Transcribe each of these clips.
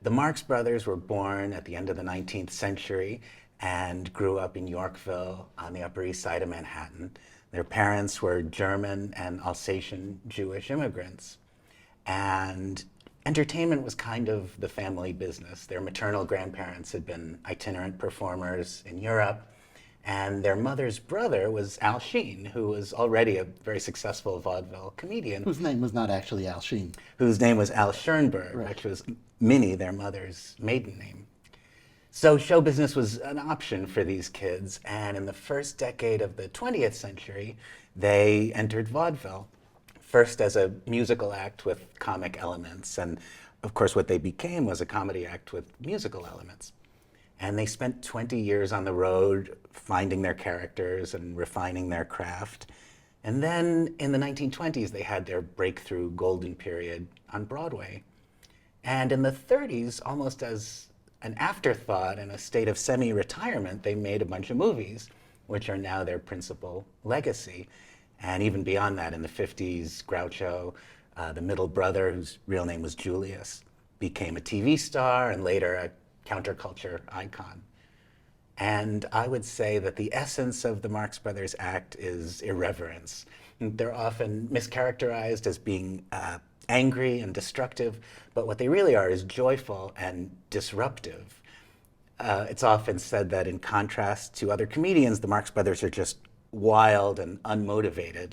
The Marx brothers were born at the end of the 19th century and grew up in Yorkville on the Upper East Side of Manhattan. Their parents were German and Alsatian Jewish immigrants. And entertainment was kind of the family business. Their maternal grandparents had been itinerant performers in Europe, and their mother's brother was Al Sheen, who was already a very successful vaudeville comedian. Whose name was not actually Al Sheen. Whose name was Al Schoenberg, Right. which was Minnie, their mother's maiden name. So show business was an option for these kids, and in the first decade of the 20th century, they entered vaudeville. First as a musical act with comic elements, and of course what they became was a comedy act with musical elements. And they spent 20 years on the road finding their characters and refining their craft. And then in the 1920s, they had their breakthrough golden period on Broadway. And in the 30s, almost as an afterthought in a state of semi-retirement, they made a bunch of movies, which are now their principal legacy. And even beyond that, in the 50s, Groucho, the middle brother, whose real name was Julius, became a TV star and later a counterculture icon. And I would say that the essence of the Marx Brothers act is irreverence. They're often mischaracterized as being angry and destructive, but what they really are is joyful and disruptive. It's often said that in contrast to other comedians, the Marx Brothers are just wild and unmotivated,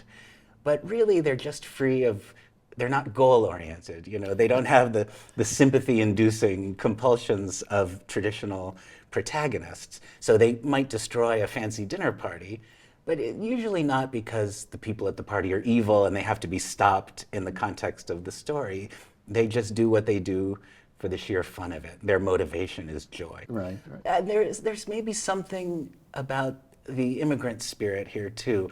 but really they're just free of, they're not goal-oriented. You know, they don't have the sympathy-inducing compulsions of traditional protagonists. So they might destroy a fancy dinner party, but usually not because the people at the party are evil and they have to be stopped in the context of the story. They just do what they do for the sheer fun of it. Their motivation is joy. Right, right. There's maybe something about the immigrant spirit here too.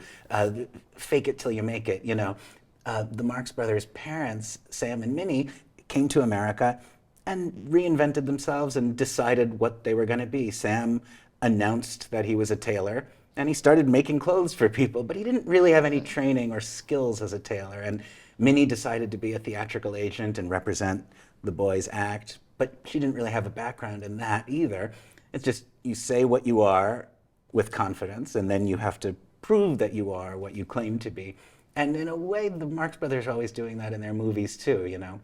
Fake it till you make it, you know. The Marx Brothers' parents, Sam and Minnie, came to America and reinvented themselves and decided what they were going to be. Sam announced that he was a tailor, and he started making clothes for people, but he didn't really have any training or skills as a tailor. And Minnie decided to be a theatrical agent and represent the boys' act, but she didn't really have a background in that either. It's just you say what you are with confidence, and then you have to prove that you are what you claim to be. And in a way, the Marx Brothers are always doing that in their movies too, you know,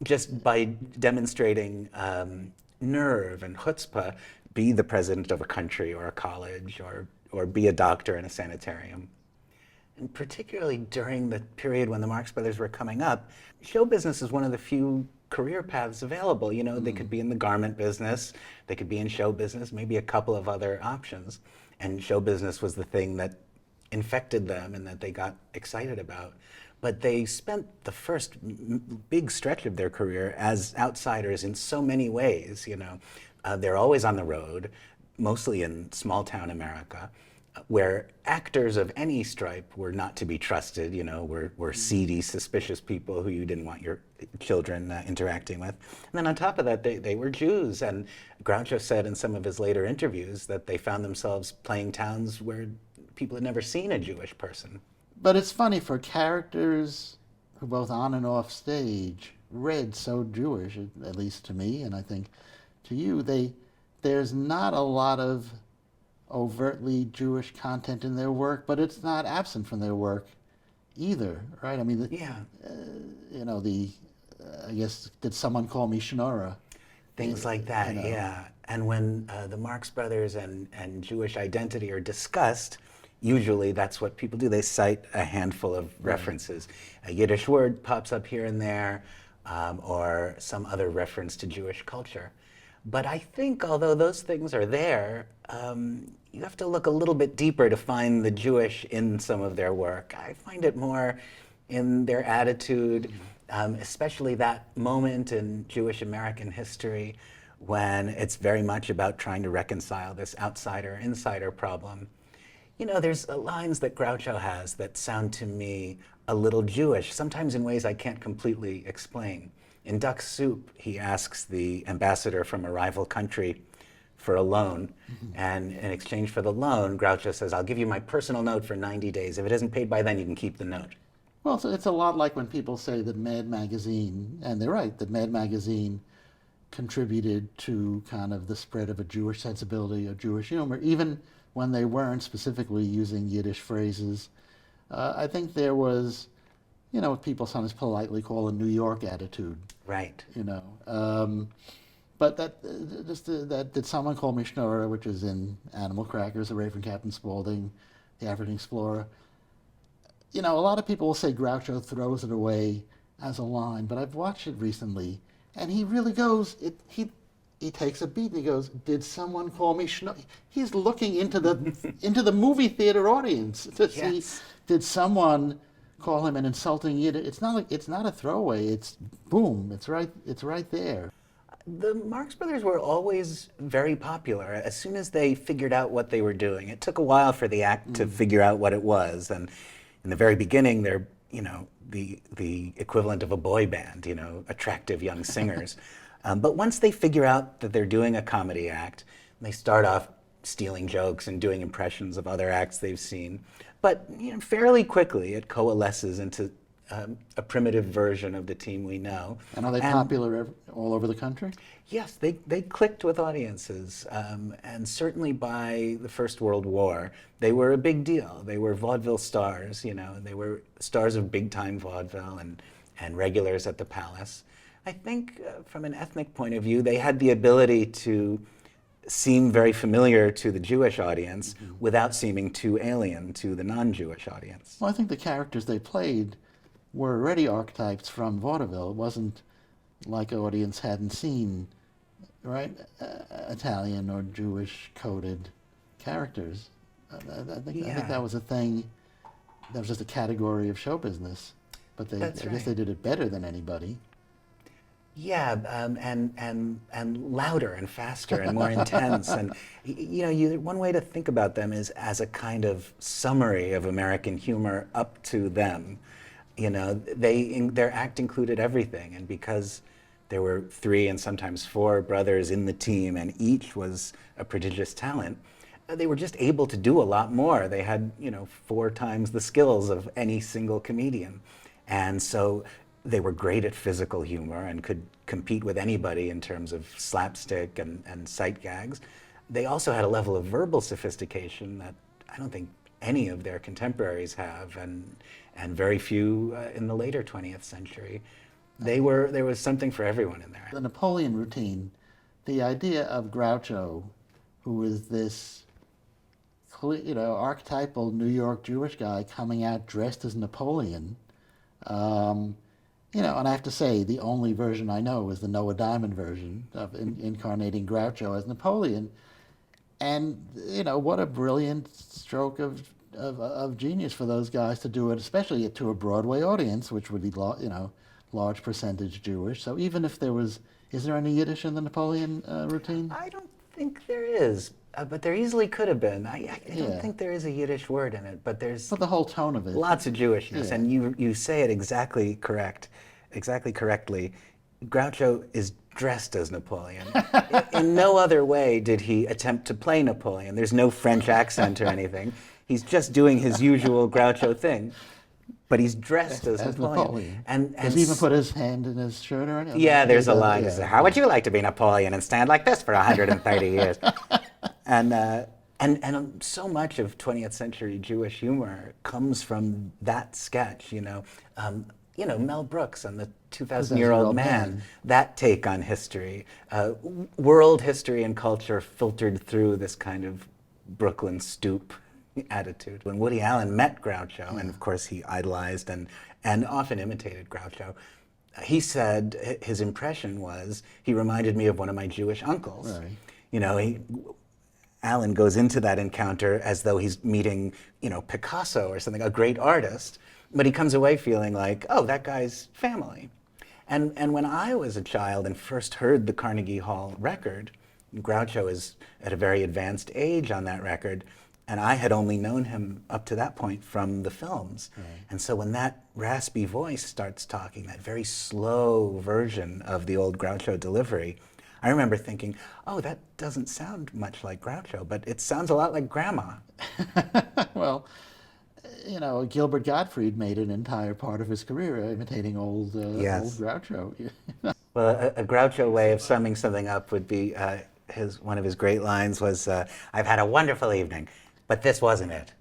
just by demonstrating nerve and chutzpah, be the president of a country or a college or be a doctor in a sanitarium. And particularly during the period when the Marx Brothers were coming up, show business is one of the few career paths available. You know, they could be in the garment business, they could be in show business, maybe a couple of other options. And show business was the thing that infected them and that they got excited about. But they spent the first big stretch of their career as outsiders in so many ways, you know. They're always on the road, mostly in small town America, where actors of any stripe were not to be trusted, you know, were seedy, suspicious people who you didn't want your children interacting with. And then on top of that, they were Jews. And Groucho said in some of his later interviews that they found themselves playing towns where people had never seen a Jewish person. But it's funny, for characters who both on and off stage read so Jewish, at least to me, and I think to you, there's not a lot of overtly Jewish content in their work, but it's not absent from their work either, right? I mean, Yeah. You know, I guess, did someone call me Shonora? Things like that, You know. yeah. And when the Marx Brothers and Jewish identity are discussed, usually that's what people do. They cite a handful of references. A Yiddish word pops up here and there, or some other reference to Jewish culture. But I think although those things are there, you have to look a little bit deeper to find the Jewish in some of their work. I find it more in their attitude, especially that moment in Jewish American history when it's very much about trying to reconcile this outsider-insider problem. You know, there's lines that Groucho has that sound to me a little Jewish, sometimes in ways I can't completely explain. In Duck Soup, he asks the ambassador from a rival country for a loan, and in exchange for the loan, Groucho says, I'll give you my personal note for 90 days. If it isn't paid by then, you can keep the note. Well, it's a lot like when people say that Mad Magazine, and they're right, that Mad Magazine contributed to kind of the spread of a Jewish sensibility, of Jewish humor, even when they weren't specifically using Yiddish phrases. I think there was, what people sometimes politely call a New York attitude. Right. But that Did Someone Call Me Schnorrer, which is in Animal Crackers, The Raven Captain Spaulding, The African Explorer. A lot of people will say Groucho throws it away as a line, but I've watched it recently, and he really goes, he takes a beat and he goes, "Did someone call me Schnorrer?" He's looking into the movie theater audience to see, did someone call him an insulting Yiddish? It's not a throwaway. It's boom. It's right there. The Marx Brothers were always very popular as soon as they figured out what they were doing. It took a while for the act to figure out what it was, and in the very beginning, they're the equivalent of a boy band, attractive young singers. But once they figure out that they're doing a comedy act, they start off stealing jokes and doing impressions of other acts they've seen. But fairly quickly, it coalesces into a primitive version of the team we know. And are they popular all over the country? Yes, they clicked with audiences, and certainly by the First World War, they were a big deal. They were vaudeville stars, they were stars of big-time vaudeville and regulars at the Palace. I think from an ethnic point of view, they had the ability to seem very familiar to the Jewish audience without seeming too alien to the non-Jewish audience. Well, I think the characters they played were already archetypes from vaudeville. It wasn't like audience hadn't seen, right, Italian or Jewish coded characters. I think that was a thing. That was just a category of show business. But I guess they did it better than anybody. Yeah, and louder and faster and more intense. And one way to think about them is as a kind of summary of American humor up to them. Their act included everything, and because there were 3 and sometimes 4 brothers in the team, and each was a prodigious talent, they were just able to do a lot more. They had 4 times the skills of any single comedian, and so they were great at physical humor and could compete with anybody in terms of slapstick and sight gags. They also had a level of verbal sophistication that I don't think any of their contemporaries have, and very few in the later 20th century. There was something for everyone in there. The Napoleon routine, the idea of Groucho, who is this archetypal New York Jewish guy coming out dressed as Napoleon, and I have to say, the only version I know is the Noah Diamond version of incarnating Groucho as Napoleon. And, what a brilliant stroke of genius for those guys to do it, especially to a Broadway audience, which would be, large percentage Jewish. So even if is there any Yiddish in the Napoleon routine? I don't think there is, but there easily could have been. I don't think there is a Yiddish word in it, but there's the whole tone of it. Lots of Jewishness, and you say it exactly correctly. Groucho is dressed as Napoleon. In no other way did he attempt to play Napoleon. There's no French accent or anything. He's just doing his usual Groucho thing, but he's dressed as Napoleon. And does he even put his hand in his shirt or anything? Yeah, there's a line. Yeah. How would you like to be Napoleon and stand like this for 130 years? And so much of 20th century Jewish humor comes from that sketch. Mel Brooks and the 2,000-Year-Old Man, that take on history, world history and culture filtered through this kind of Brooklyn stoop attitude. When Woody Allen met Groucho, and of course he idolized and often imitated Groucho, he said his impression was, he reminded me of one of my Jewish uncles. Right. Allen goes into that encounter as though he's meeting, Picasso or something, a great artist, but he comes away feeling like, oh, that guy's family. And when I was a child and first heard the Carnegie Hall record, Groucho is at a very advanced age on that record, and I had only known him up to that point from the films. Right. And so when that raspy voice starts talking, that very slow version of the old Groucho delivery, I remember thinking, oh, that doesn't sound much like Groucho, but it sounds a lot like Grandma. Well, Gilbert Gottfried made an entire part of his career imitating old Groucho. Well, a Groucho way of summing something up would be one of his great lines was, "I've had a wonderful evening, but this wasn't it."